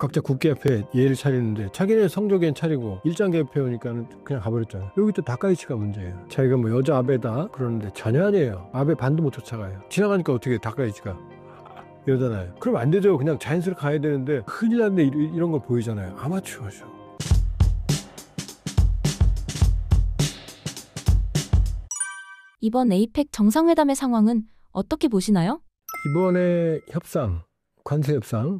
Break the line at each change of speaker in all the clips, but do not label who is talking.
각자 국기앞에 예를 차리는데 자기네 성적엔 차리고 일장 개업해 오니까는 그냥 가버렸잖아요. 여기 또 다카이치가 문제예요. 자기가 뭐 여자 아베다 그러는데 전혀 아니에요. 아베 반도 못 쫓아가요. 지나가니까 어떻게 다카이치가 이러잖아요. 그럼 안 되죠. 그냥 자연스럽게 가야 되는데 큰일 났네 이런 걸 보이잖아요. 아마추어죠.
이번 에이펙 정상회담의 상황은 어떻게 보시나요?
이번에 협상, 관세 협상을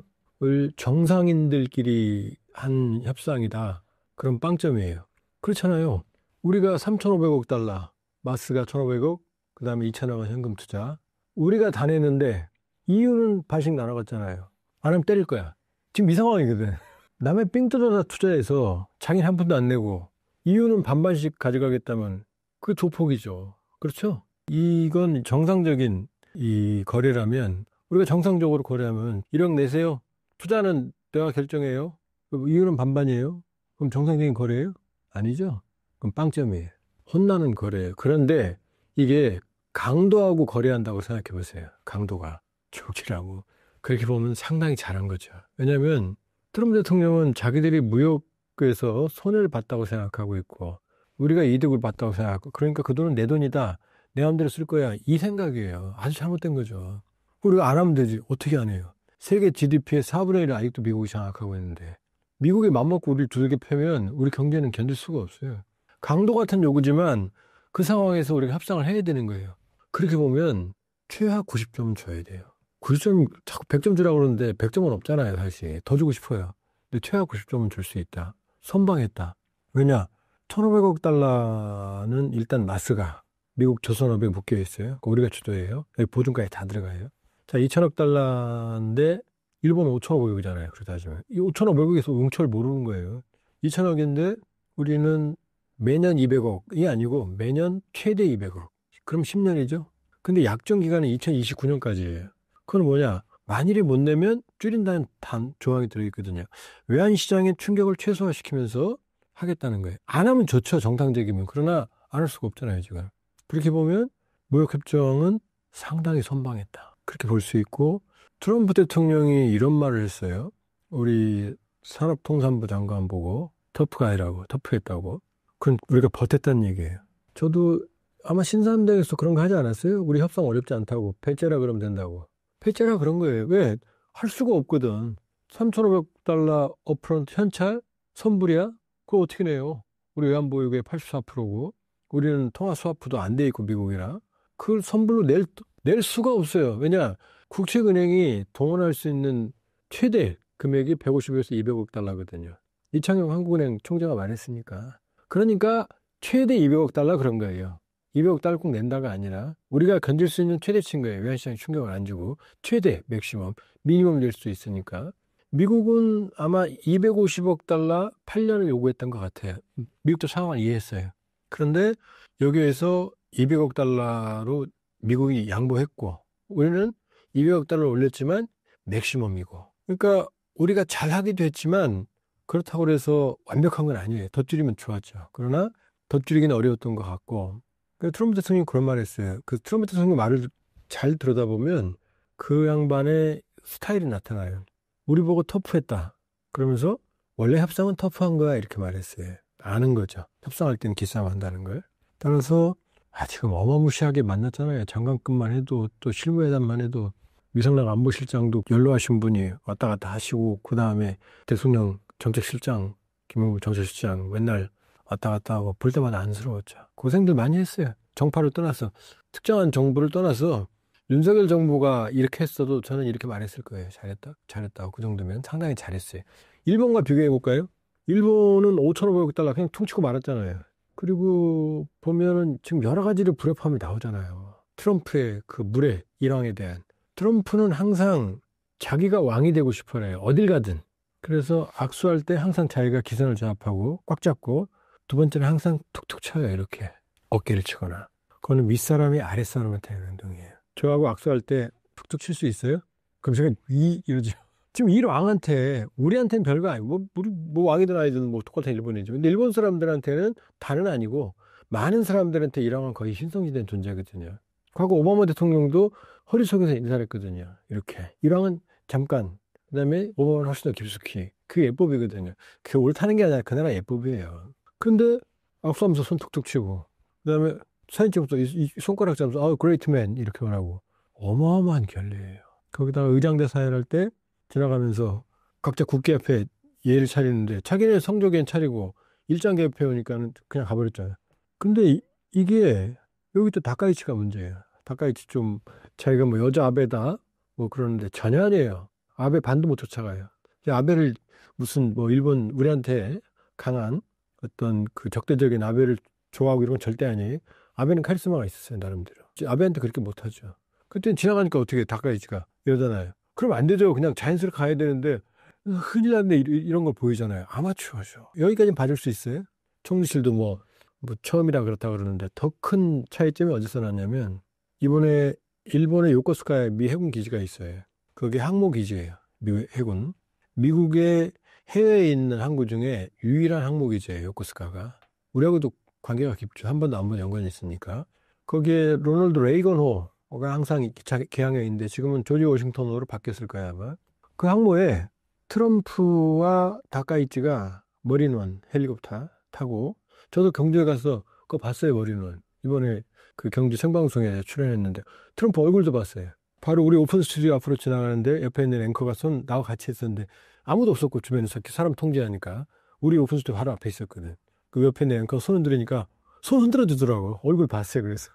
정상인들끼리 한 협상이다. 그런 빵점이에요. 그렇잖아요. 우리가 3,500억 달러, 마스가 1,500억, 그 다음에 2,000억 원 현금 투자. 우리가 다 냈는데 이유는 반씩 나눠갔잖아요. 안 하면 때릴 거야. 지금 이 상황이거든. 남의 삥 뜯어다 투자해서 자기는 한 푼도 안 내고 이유는 반반씩 가져가겠다면 그게 조폭이죠. 그렇죠? 이건 정상적인 이 거래라면 우리가 정상적으로 거래하면 1억 내세요. 투자는 내가 결정해요. 이유는 반반이에요. 그럼 정상적인 거래예요? 아니죠. 그럼 빵점이에요. 혼나는 거래예요. 그런데 이게 강도하고 거래한다고 생각해 보세요. 강도가 조직이라고. 그렇게 보면 상당히 잘한 거죠. 왜냐하면 트럼프 대통령은 자기들이 무역에서 손해를 봤다고 생각하고 있고 우리가 이득을 봤다고 생각하고 그러니까 그 돈은 내 돈이다. 내 마음대로 쓸 거야. 이 생각이에요. 아주 잘못된 거죠. 우리가 안 하면 되지. 어떻게 안 해요? 세계 GDP의 4분의 1을 아직도 미국이 장악하고 있는데 미국이 맘먹고 우리를 두들겨 패면 우리 경제는 견딜 수가 없어요. 강도 같은 요구지만 그 상황에서 우리가 협상을 해야 되는 거예요. 그렇게 보면 최하 90점은 줘야 돼요. 90점, 자꾸 100점 주라고 그러는데 100점은 없잖아요, 사실. 더 주고 싶어요. 근데 최하 90점은 줄 수 있다. 선방했다. 왜냐? 1,500억 달러는 일단 마스가 미국 조선업에 묶여 있어요. 우리가 주도해요. 여기 보증까지 다 들어가요. 자, 2,000억 달러인데 일본은 5,500억이잖아요. 그렇게 따지면. 이 5,500억에서 응철 모르는 거예요. 2,000억인데 우리는 매년 200억이 아니고 매년 최대 200억. 그럼 10년이죠. 근데 약정 기간은 2029년까지예요. 그건 뭐냐? 만일에 못 내면 줄인다는 조항이 들어있거든요. 외환시장의 충격을 최소화시키면서 하겠다는 거예요. 안 하면 좋죠. 정상적이면. 그러나 안 할 수가 없잖아요. 지금. 그렇게 보면 무역협정은 상당히 선방했다. 그렇게 볼 수 있고 트럼프 대통령이 이런 말을 했어요. 우리 산업통상부 장관 보고 터프가이라고 터프했다고. 그건 우리가 버텼다는 얘기예요. 저도 아마 신사임당에서 그런 거 하지 않았어요? 우리 협상 어렵지 않다고. 패째라 그러면 된다고. 패째라 그런 거예요. 왜? 할 수가 없거든. 3,500달러 업프런트 현찰? 선불이야? 그거 어떻게 내요? 우리 외환보유고의 84%고 우리는 통화스와프도 안 돼 있고 미국이랑 그걸 선불로 낼 수가 없어요. 왜냐? 국책은행이 동원할 수 있는 최대 금액이 150에서 200억 달러거든요. 이창용 한국은행 총재가 말했으니까. 그러니까 최대 200억 달러 그런 거예요. 200억 달러 꼭 낸다가 아니라 우리가 건질 수 있는 최대치인 거예요. 외환시장에 충격을 안 주고 최대 맥시멈 미니멈 낼 수 있으니까. 미국은 아마 250억 달러 8년을 요구했던 것 같아요. 미국도 상황을 이해했어요. 그런데 여기에서 200억 달러로 미국이 양보했고 우리는 200억 달러를 올렸지만 맥시멈이고 그러니까 우리가 잘하기도 했지만 그렇다고 해서 완벽한 건 아니에요. 더 줄이면 좋았죠. 그러나 더 줄이기는 어려웠던 것 같고 트럼프 대통령이 그런 말을 했어요. 그 트럼프 대통령 말을 잘 들여다보면 그 양반의 스타일이 나타나요. 우리 보고 터프했다. 그러면서 원래 협상은 터프한 거야 이렇게 말했어요. 아는 거죠. 협상할 때는 기싸움 한다는 걸. 따라서 지금 어마무시하게 만났잖아요. 장관급만 해도 또 실무회담만 해도 미성락 안보실장도 연로하신 분이 왔다 갔다 하시고 그 다음에 대통령 정책실장 김영우 정책실장 맨날 왔다 갔다 하고 볼 때마다 안쓰러웠죠. 고생들 많이 했어요. 정파를 떠나서 특정한 정부를 떠나서 윤석열 정부가 이렇게 했어도 저는 이렇게 말했을 거예요. 잘했다고. 그 정도면 상당히 잘했어요. 일본과 비교해 볼까요? 일본은 5,500억 달러 그냥 퉁치고 말았잖아요. 그리고 보면은 지금 여러 가지로 불협화음이 나오잖아요. 트럼프의 그 물의 일왕에 대한. 트럼프는 항상 자기가 왕이 되고 싶어해요. 어딜 가든. 그래서 악수할 때 항상 자기가 기선을 제압하고 꽉 잡고 두 번째는 항상 툭툭 쳐요. 이렇게 어깨를 치거나. 그거는 윗사람이 아랫사람한테 하는 행동이에요. 저하고 악수할 때 툭툭 칠 수 있어요? 그럼 제가 이러죠. 지금 이 왕한테 우리한테는 별거 아니고 우리 왕이든 아니든 똑같은 일본이죠. 근데 일본 사람들한테는 다는 아니고 많은 사람들한테 이 왕은 거의 신성시된 존재거든요. 과거 오바마 대통령도 허리 속에서 인사를 했거든요. 이렇게 이 왕은 잠깐 그다음에 5번 훨씬 더 깊숙이. 그게 예법이거든요. 그게 옳다는 게 아니라 그 나라 예법이에요. 근데 악수하면서 손 툭툭 치고 그다음에 사진 찍어서 이 손가락 잡으면서 그레이트 맨 이렇게 말하고 어마어마한 결례예요. 거기다가 의장대 사회할 때 지나가면서 각자 국기 앞에 예를 차리는데 자기네 성적엔 차리고 일장계 옆에 오니까는 그냥 가버렸잖아요. 근데 이게 여기 또 다카이치가 문제예요. 다카이치 좀 자기가 뭐 여자 아베다 뭐 그러는데 전혀 아니에요. 아베 반도 못 쫓아가요. 아베를 무슨 뭐 일본 우리한테 강한 어떤 그 적대적인 아베를 좋아하고 이런 건 절대 아니에요. 아베는 카리스마가 있었어요, 나름대로. 아베한테 그렇게 못하죠. 그때 지나가니까 어떻게 다카이치가 이러잖아요. 그럼 안 되죠. 그냥 자연스럽게 가야 되는데 큰일 났네 이런 걸 보이잖아요. 아마추어죠. 여기까지는 봐줄 수 있어요. 총리실도 뭐 처음이라 그렇다 그러는데 더 큰 차이점이 어디서 났냐면 이번에 일본의 요코스카에 미 해군 기지가 있어요. 그게 항모 기지예요. 미 해군. 미국의 해외에 있는 항구 중에 유일한 항모 기지예요. 요코스카가. 우리하고도 관계가 깊죠. 한 번도 안 본 연관이 있으니까. 거기에 로널드 레이건호가 항상 개항해 있는데 지금은 조지 워싱턴호로 바뀌었을 거야 아마. 그 항모에 트럼프와 다카이치가 머리는 헬리콥터 타고 저도 경주에 가서 그거 봤어요. 머리는 이번에 그 경주 생방송에 출연했는데 트럼프 얼굴도 봤어요. 바로 우리 오픈 스튜디오 앞으로 지나가는데 옆에 있는 앵커가 나와 같이 있었는데 아무도 없었고 주변에서 사람 통제하니까 우리 오픈 스튜디오 바로 앞에 있었거든. 그 옆에 있는 앵커 손 흔들으니까 손 흔들어 주더라고. 얼굴 봤어요. 그래서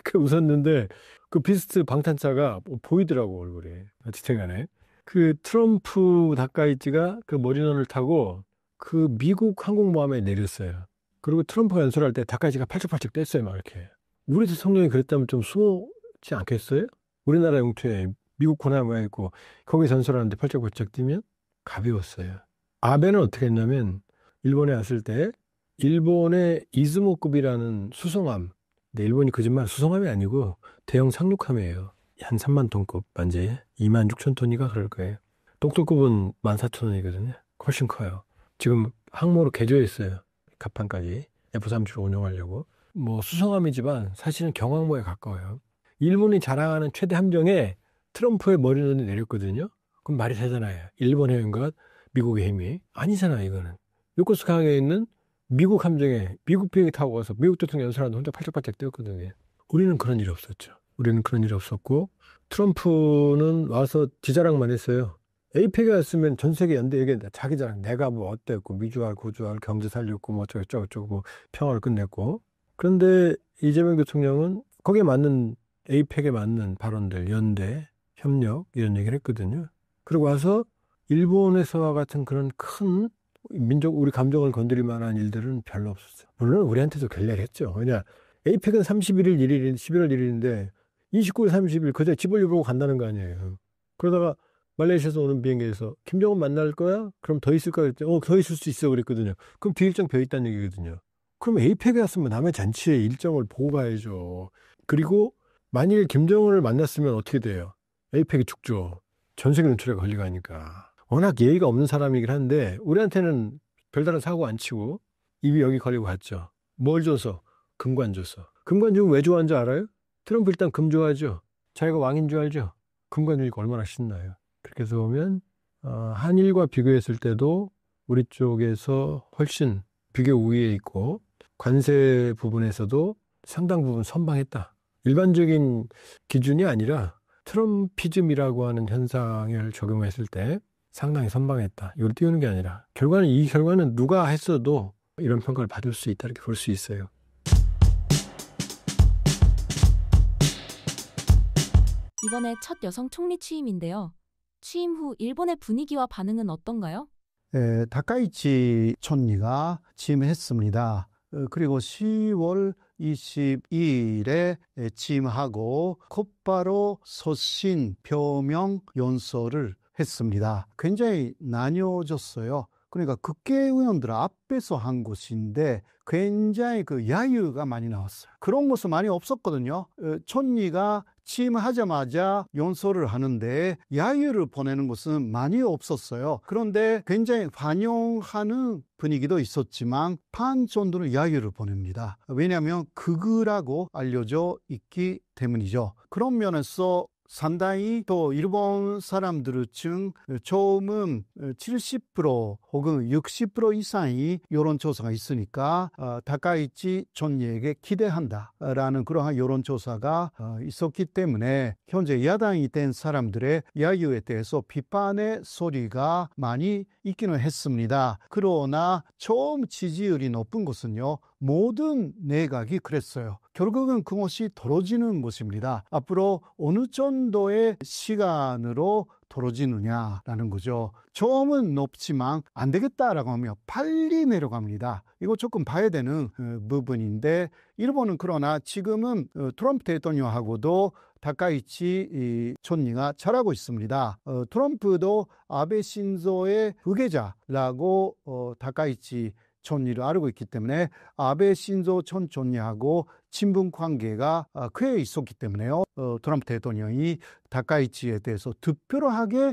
그 웃었는데 그 비스트 방탄차가 보이더라고 얼굴이. 어쨌든 간에 그 트럼프 다카이치가 그 머리넌을 타고 그 미국 항공모함에 내렸어요. 그리고 트럼프가 연설할 때 다카이치가 팔짝팔짝 뗐어요. 막 이렇게. 우리 대통령이 그랬다면 좀 숨지 않겠어요? 우리나라 영토에 미국 군함이 있고 거기서 연설하는데 팔짝팔짝 뛰면 가벼웠어요. 아베는 어떻게 했냐면 일본에 왔을 때 일본의 이즈모급이라는 수송함, 근데 일본이 거짓말 수송함이 아니고 대형 상륙함이에요. 한 3만 톤급 만재 2만 6천 톤이가 그럴 거예요. 독도급은 14,000톤이거든요. 훨씬 커요. 지금 항모로 개조했어요. 갑판까지 F-35 운용하려고. 뭐 수송함이지만 사실은 경항모에 가까워요. 일본이 자랑하는 최대 함정에 트럼프의 머리눈이 내렸거든요. 그럼 말이 되잖아요. 일본 해군과 미국의 힘이. 아니잖아요, 이거는. 요코스카에 있는 미국 함정에 미국 비행기 타고 가서 미국 대통령 연설하는데 혼자 팔짝팔짝 뛰었거든요. 우리는 그런 일이 없었죠. 우리는 그런 일이 없었고 트럼프는 와서 지자랑만 했어요. 에이펙에 왔으면 전 세계 연대 얘기했는데 자기 자랑 내가 뭐 어땠고 미주알 고주알 경제 살렸고 뭐 어쩌고저쩌고 뭐 평화를 끝냈고 그런데 이재명 대통령은 거기에 맞는 에이펙에 맞는 발언들 연대 협력 이런 얘기를 했거든요. 그리고 와서 일본에서와 같은 그런 큰 민족 우리 감정을 건드릴 만한 일들은 별로 없었어요. 물론 우리한테도 결례를 했죠. 왜냐 에이펙은 31일 1일 11월 1일인데 29일 30일 그제 집 올려보고 간다는 거 아니에요. 그러다가 말레이시아에서 오는 비행기에서 김정은 만날 거야? 그럼 더 있을까? 그랬더니 더 있을 수 있어 그랬거든요. 그럼 뒤 일정 벼 있다는 얘기거든요. 그럼 에이펙에 왔으면 남의 잔치의 일정을 보고 가야죠. 그리고 만일 김정은을 만났으면 어떻게 돼요? 에이펙이 죽죠. 전 세계 눈초리가 걸려가니까. 워낙 예의가 없는 사람이긴 한데 우리한테는 별다른 사고 안 치고 입이 여기 걸리고 갔죠. 뭘 줘서? 금관 줘서. 금관 주면 왜 좋아하는 줄 알아요? 트럼프 일단 금 좋아하죠. 자기가 왕인 줄 알죠. 금관 주니까 얼마나 신나요. 그렇게 해서 보면 한일과 비교했을 때도 우리 쪽에서 훨씬 비교 우위에 있고 관세 부분에서도 상당 부분 선방했다. 일반적인 기준이 아니라 트럼피즘이라고 하는 현상을 적용했을 때 상당히 선방했다. 이걸 띄우는 게 아니라 이 결과는 누가 했어도 이런 평가를 받을 수 있다 이렇게 볼 수 있어요.
이번에 첫 여성 총리 취임인데요. 취임 후 일본의 분위기와 반응은 어떤가요?
다카이치 총리가 취임했습니다. 그리고 10월 22일에 취임하고 곧바로 소신 표명 연설을 했습니다. 굉장히 나뉘어졌어요. 그러니까 국회의원들 앞에서 한 것인데 굉장히 그 야유가 많이 나왔어요. 그런 모습 많이 없었거든요. 총리가 취임하자마자 연설을 하는데 야유를 보내는 것은 많이 없었어요. 그런데 굉장히 환영하는 분위기도 있었지만 반전도는 야유를 보냅니다. 왜냐하면 극우라고 알려져 있기 때문이죠. 그런 면에서 상당히 또 일본 사람들 중 처음은 70% 혹은 60% 이상이 여론조사가 있으니까 다카이치 촌리에게 기대한다라는 그러한 여론조사가 있었기 때문에 현재 야당이 된 사람들의 야유에 대해서 비판의 소리가 많이 있기는 했습니다. 그러나 처음 지지율이 높은 것은요, 모든 내각이 그랬어요. 결국은 그것이 떨어지는 것입니다. 앞으로 어느 정도의 시간으로 떨어지느냐라는 거죠. 처음은 높지만 안 되겠다라고 하면 빨리 내려갑니다. 이거 조금 봐야 되는 부분인데, 일본은 그러나 지금은 트럼프 대통령하고도 다카이치 촌리가 잘하고 있습니다. 트럼프도 아베 신조의 후계자라고 다카이치 촌리를 알고 있기 때문에 아베 신조 전 총리하고 친분 관계가 꽤 있었기 때문에요. 트럼프 대통령이 다카이치에 대해서 특별하게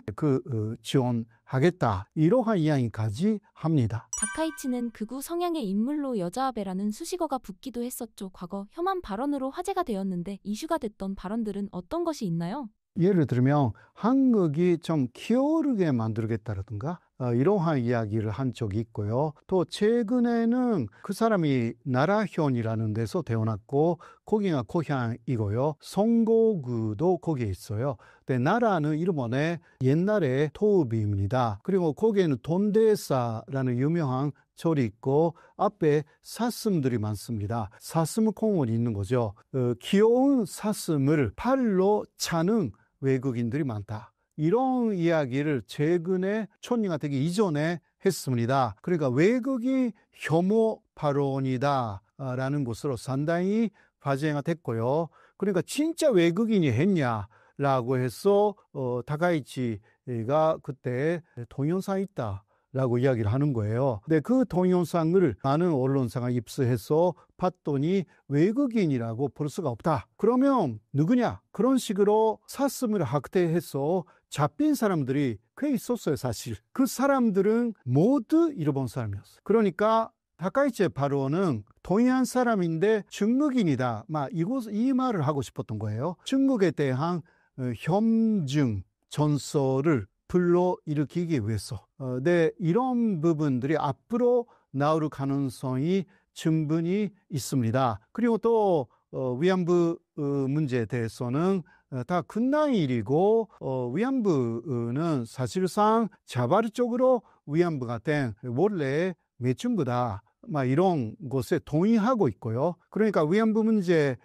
지원하겠다, 이러한 이야기까지 합니다.
다카이치는 극우 성향의 인물로 여자 아베라는 수식어가 붙기도 했었죠. 과거 혐한 발언으로 화제가 되었는데 이슈가 됐던 발언들은 어떤 것이 있나요?
예를 들면 한국이 좀 기어오르게 만들겠다라든가 이러한 이야기를 한 적이 있고요. 또 최근에는 그 사람이 나라현이라는 데서 태어났고 거기가 고향이고요. 송고구도 거기에 있어요. 근데 나라는 일본의 옛날의 토읍입니다. 그리고 거기에는 돈데사라는 유명한 절이 있고 앞에 사슴들이 많습니다. 사슴 공원이 있는 거죠. 귀여운 사슴을 팔로 차는 외국인들이 많다, 이런 이야기를 최근에 촌리가 되기 이전에 했습니다. 그러니까 외국이 혐오 발언이다 라는 것으로 상당히 화제가 됐고요. 그러니까 진짜 외국인이 했냐라고 해서 다카이치가 그때 동영상이 있다 라고 이야기를 하는 거예요. 근데 그 동영상을 많은 언론사가 입수해서 봤더니 외국인이라고 볼 수가 없다. 그러면 누구냐? 그런 식으로 사슴을 학대해서 잡힌 사람들이 꽤 있었어요, 사실. 그 사람들은 모두 일본 사람이었어요. 그러니까 다카이치의 발언은 동해안 사람인데 중국인이다, 이 말을 하고 싶었던 거예요. 중국에 대한 혐중 전설을 불러일으키기 위해서. 네, 이런 부분들이 앞으로 나올 가능성이 충분히 있습니다. 그리고 또 위안부 문제에 대해서는 다 끝난 일이고, 위안부는 사실상 자발적으로 위안부가 된 원래 매춘부다, 이런 것에 동의하고 있고요. 그러니까 위안부 문제에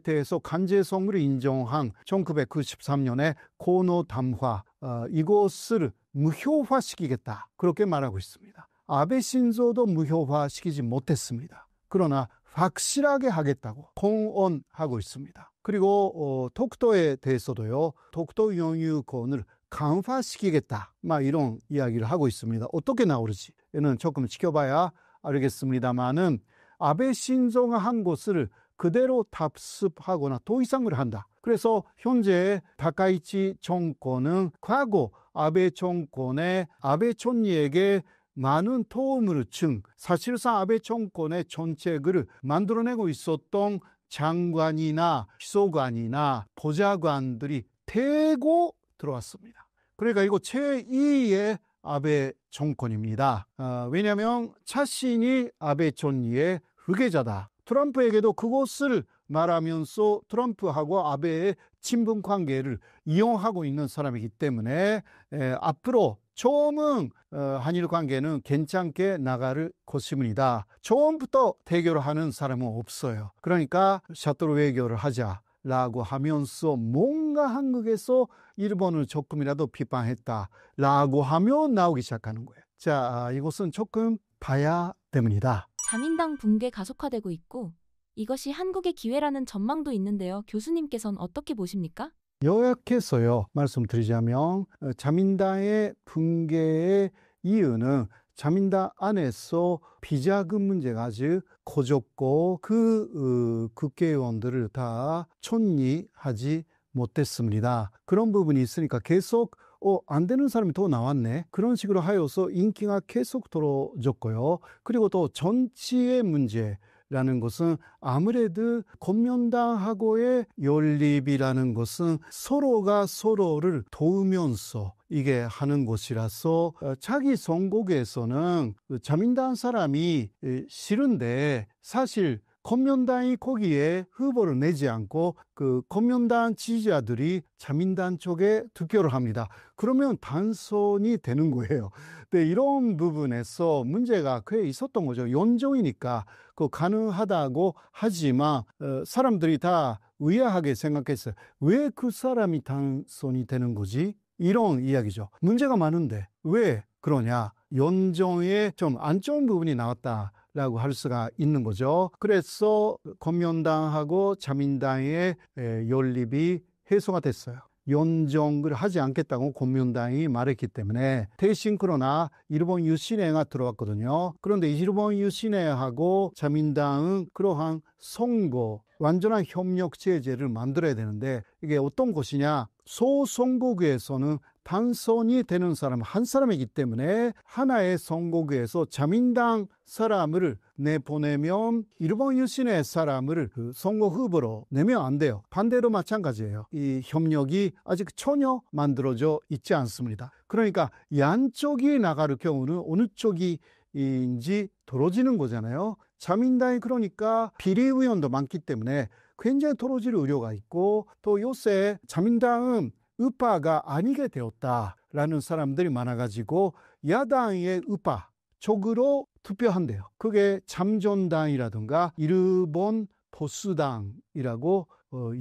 대해서 강제성을 인정한 1993년에 고노 담화, 이것을 무효화시키겠다, 그렇게 말하고 있습니다. 아베 신조도 무효화시키지 못했습니다. 그러나 확실하게 하겠다고 공언하고 있습니다. 그리고 독도에 대해서도요, 독도 영유권을 강화시키겠다, 이런 이야기를 하고 있습니다. 어떻게 나오는지는 조금 지켜봐야 알겠습니다만은 아베 신조가 한 것을 그대로 답습하거나 더 이상을 한다. 그래서 현재 다카이치 정권은 과거 아베 정권의 아베 촌리에게 많은 도움을 준, 사실상 아베 정권의 정책을 만들어내고 있었던 장관이나 비서관이나 보좌관들이 대거 들어왔습니다. 그러니까 이거 제2의 아베 정권입니다. 왜냐하면 자신이 아베 촌리의 후계자다. 트럼프에게도 그것을 말하면서 트럼프하고 아베의 친분 관계를 이용하고 있는 사람이기 때문에 앞으로 처음은 한일 관계는 괜찮게 나갈 것입니다. 처음부터 대결을 하는 사람은 없어요. 그러니까 샤토르 외교를 하자라고 하면서 뭔가 한국에서 일본을 조금이라도 비판했다라고 하면 나오기 시작하는 거예요. 자, 이것은 조금 봐야 됩니다.
자민당 붕괴 가속화되고 있고 이것이 한국의 기회라는 전망도 있는데요. 교수님께서는 어떻게 보십니까?
요약해서요, 말씀드리자면 자민당의 붕괴의 이유는 자민당 안에서 비자금 문제가 아주 커졌고 그 국회의원들을 다 촌리하지 못했습니다. 그런 부분이 있으니까 계속 안 되는 사람이 더 나왔네, 그런 식으로 하여서 인기가 계속 떨어졌고요. 그리고 또 정치의 문제, 라는 것은 아무래도 권면당하고의 연립이라는 것은 서로가 서로를 도우면서 이게 하는 것이라서 자기 선거구에서는 자민당 사람이 싫은데 사실 권면당이 거기에 후보를 내지 않고 그 권면당 지지자들이 자민당 쪽에 득표를 합니다. 그러면 당선이 되는 거예요. 근데 이런 부분에서 문제가 꽤 있었던 거죠. 연정이니까 그 가능하다고 하지만 사람들이 다 의아하게 생각했어요. 왜 그 사람이 당선이 되는 거지? 이런 이야기죠. 문제가 많은데 왜 그러냐? 연정에 좀 안 좋은 부분이 나왔다 라고 할 수가 있는 거죠. 그래서 권면당하고 자민당의 연립이 해소가 됐어요. 연정을 하지 않겠다고 권면당이 말했기 때문에 대신 그러나 일본 유신회가 들어왔거든요. 그런데 일본 유신회하고 자민당은 그러한 선거, 완전한 협력 체제를 만들어야 되는데 이게 어떤 것이냐? 소선거구에서는 당선이 되는 사람 한 사람이기 때문에 하나의 선거구에서 자민당 사람을 내보내면 일본 유신의 사람을 그 선거 후보로 내면 안 돼요. 반대로 마찬가지예요. 이 협력이 아직 전혀 만들어져 있지 않습니다. 그러니까 양쪽이 나갈 경우는 어느 쪽인지 떨어지는 거잖아요. 자민당이 그러니까 비리의원도 많기 때문에 굉장히 떨어질 우려가 있고 또 요새 자민당은 우파가 아니게 되었다라는 사람들이 많아가지고 야당의 우파 쪽으로 투표한대요. 그게 잠전당이라든가 일본 보수당이라고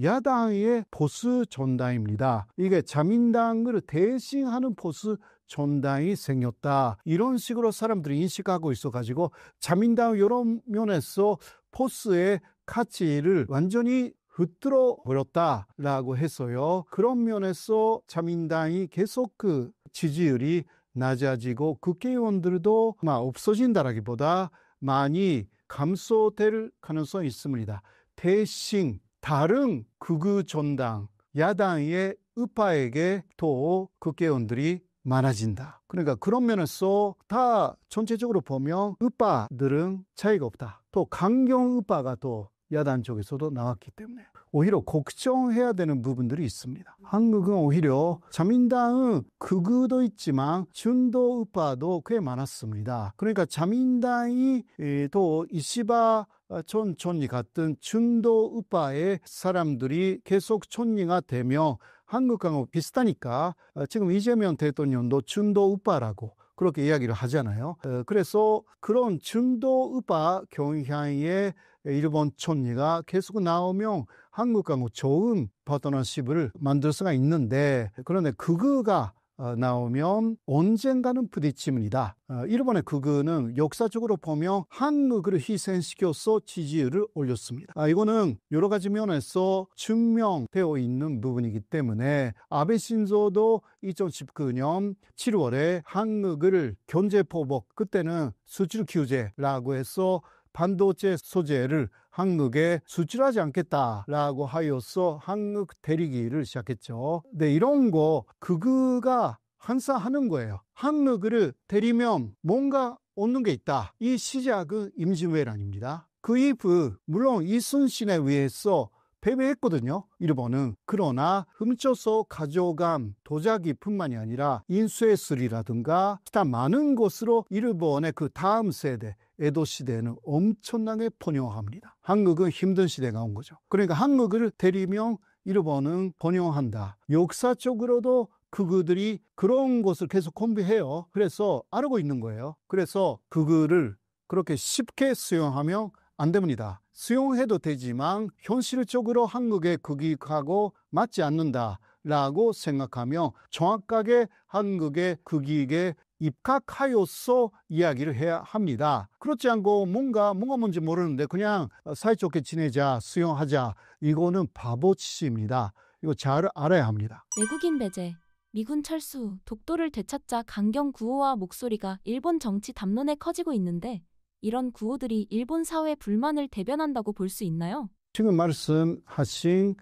야당의 보수 전당입니다. 이게 자민당을 대신하는 보수 전당이 생겼다. 이런 식으로 사람들이 인식하고 있어가지고 자민당 이런 면에서 보수의 가치를 완전히 흩뜨려 버렸다라고 해서요. 그런 면에서 자민당이 계속 그 지지율이 낮아지고 국회의원들도 없어진다라기보다 많이 감소될 가능성이 있습니다. 대신 다른 극우 정당, 야당의 우파에게 또 국회의원들이 많아진다. 그러니까 그런 면에서 다 전체적으로 보면 우파들은 차이가 없다. 또 강경 우파가 또 야당 쪽에서도 나왔기 때문에 오히려 걱정해야 되는 부분들이 있습니다. 한국은 오히려 자민당은 극우도 있지만 중도 우파도 꽤 많았습니다. 그러니까 자민당이 또 이시바 전 총리 같은 중도 우파의 사람들이 계속 총리가 되면 한국하고 비슷하니까 지금 이재명 대통령도 중도 우파라고 그렇게 이야기를 하잖아요. 그래서 그런 중도 우파 경향의 일본 총리가 계속 나오면 한국하고 좋은 파트너십을 만들 수가 있는데 그런데 극우가 나오면 언젠가는 부딪힙니다. 일본의 극우는 역사적으로 보면 한국을 희생시켜서 지지율을 올렸습니다. 이거는 여러 가지 면에서 증명되어 있는 부분이기 때문에 아베 신조도 2019년 7월에 한국을 경제포복, 그때는 수출 규제라고 해서 반도체 소재를 한국에 수출하지 않겠다라고 하여서 한국 대리기를 시작했죠. 근데 이런 거 극우가 항상 하는 거예요. 한국을 대리면 뭔가 얻는 게 있다. 이 시작은 임진왜란입니다. 그 이후 물론 이순신에 의해서 패배했거든요. 일본은. 그러나 훔쳐서 가져간 도자기뿐만이 아니라 인쇄술이라든가 기타 많은 것으로 일본의 그 다음 세대 에도 시대에는 엄청나게 번영합니다. 한국은 힘든 시대가 온 거죠. 그러니까 한국을 대리면 일본은 번영한다. 역사적으로도 극우들이 그런 것을 계속 공부해요. 그래서 알고 있는 거예요. 그래서 극우를 그렇게 쉽게 수용하면 안 됩니다. 수용해도 되지만 현실적으로 한국의 극익하고 맞지 않는다라고 생각하며 정확하게 한국의 극익에 입각하여서 이야기를 해야 합니다. 그렇지 않고 뭐가 뭔지 모르는데 그냥 사이좋게 지내자, 수용하자, 이거는 바보짓입니다. 이거 잘 알아야 합니다.
외국인 배제, 미군 철수, 독도를 되찾자 강경 구호와 목소리가 일본 정치 담론에 커지고 있는데 이런 구호들이 일본 사회 불만을 대변한다고 볼 수 있나요?
지금 말씀하신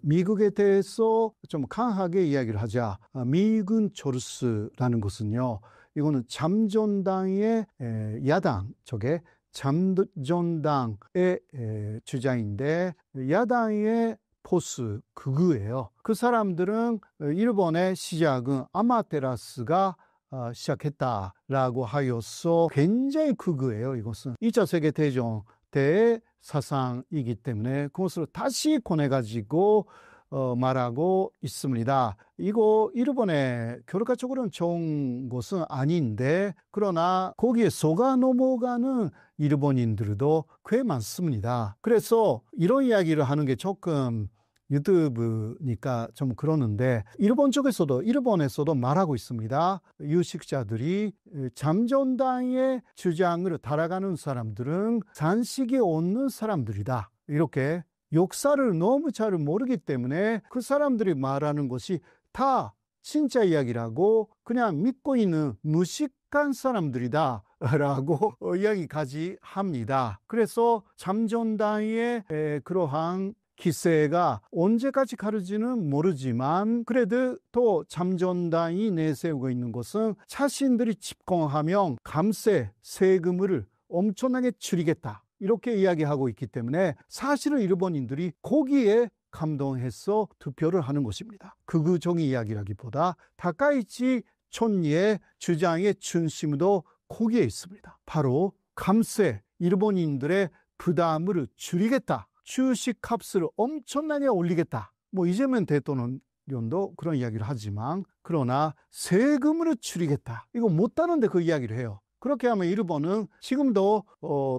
미국에 대해서 좀 강하게 이야기를 하자. 미군 철수라는 것은요, 이거는 잠전당의 야당 쪽에 잠전당의 주장인데 야당의 보스 극우예요. 그 사람들은 일본의 시작은 아마테라스가 시작했다라고 하여서 굉장히 극우예요. 이것은 2차 세계대전 때의 사상이기 때문에 그것을 다시 꺼내가지고 말하고 있습니다. 이거 일본의 교류가적으로는 좋은 것은 아닌데 그러나 거기에 속아 넘어가는 일본인들도 꽤 많습니다. 그래서 이런 이야기를 하는 게 조금 유튜브니까 좀 그러는데 일본에서도 말하고 있습니다. 유식자들이 잠전당의 주장을 따라가는 사람들은 산식이 없는 사람들이다. 이렇게 역사를 너무 잘 모르기 때문에 그 사람들이 말하는 것이 다 진짜 이야기라고 그냥 믿고 있는 무식한 사람들이다 라고 이야기까지 합니다. 그래서 잠전당의 그러한 기세가 언제까지 가는지는 모르지만 그래도 또 잠전당이 내세우고 있는 것은 자신들이 집권하면 감세, 세금을 엄청나게 줄이겠다. 이렇게 이야기하고 있기 때문에 사실은 일본인들이 거기에 감동해서 투표를 하는 것입니다. 극우적인 이야기라기보다 다카이치 촌리의 주장의 중심도 거기에 있습니다. 바로 감세, 일본인들의 부담을 줄이겠다. 주식값을 엄청나게 올리겠다. 이재명 대통령도 그런 이야기를 하지만 그러나 세금을 줄이겠다. 이거 못하는데 그 이야기를 해요. 그렇게 하면 일본은 지금도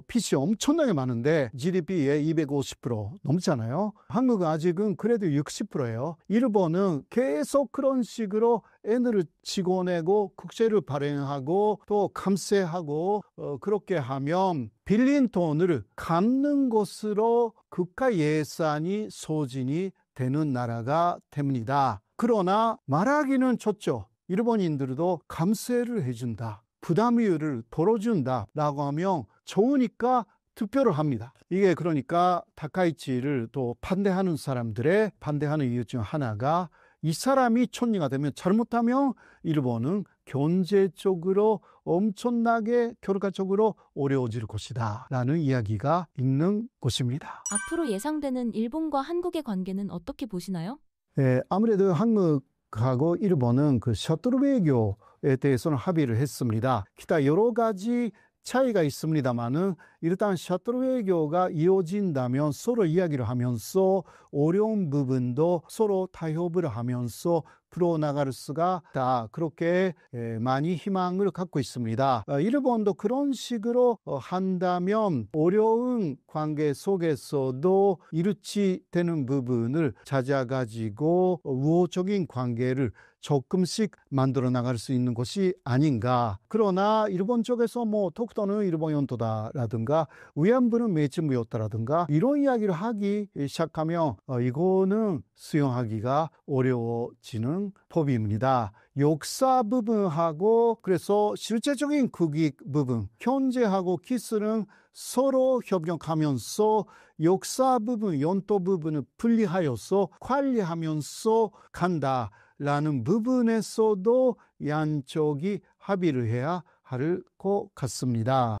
빚이 엄청나게 많은데 GDP의 250% 넘잖아요. 한국은 아직은 그래도 60%예요. 일본은 계속 그런 식으로 N을 찍어내고 국채를 발행하고 또 감세하고 그렇게 하면 빌린 돈을 갚는 것으로 국가 예산이 소진이 되는 나라가 됩니다. 그러나 말하기는 좋죠. 일본인들도 감세를 해준다. 부담이율을 덜어준다 라고 하면 좋으니까 투표를 합니다. 이게 그러니까 다카이치를 또 반대하는 사람들의 반대하는 이유 중 하나가 이 사람이 촌리가 되면 잘못하면 일본은 경제적으로 엄청나게 결과적으로 어려워질 것이다 라는 이야기가 있는 것입니다.
앞으로 예상되는 일본과 한국의 관계는 어떻게 보시나요?
아무래도 한국하고 일본은 그 셔틀 외교에 대해서는 합의를 했습니다. 기타 여러 가지 차이가 있습니다만은 일단 셔틀 외교가 이어진다면 서로 이야기를 하면서 어려운 부분도 서로 타협을 하면서 풀어나갈 수가 있다. 그렇게 많이 희망을 갖고 있습니다. 일본도 그런 식으로 한다면 어려운 관계 속에서도 일치되는 부분을 찾아가지고 우호적인 관계를 조금씩 만들어 나갈 수 있는 것이 아닌가. 그러나 일본 쪽에서 독도는 일본 영토다라든가 위안부는 매춘부였다라든가 이런 이야기를 하기 시작하면 이거는 수용하기가 어려워지는 법입니다. 역사 부분하고 그래서 실제적인 국익 부분, 현재하고 기술은 서로 협력하면서 역사 부분, 영토 부분을 분리하여서 관리하면서 간다. 라는 부분에서도 양쪽이 합의를 해야 할 것 같습니다.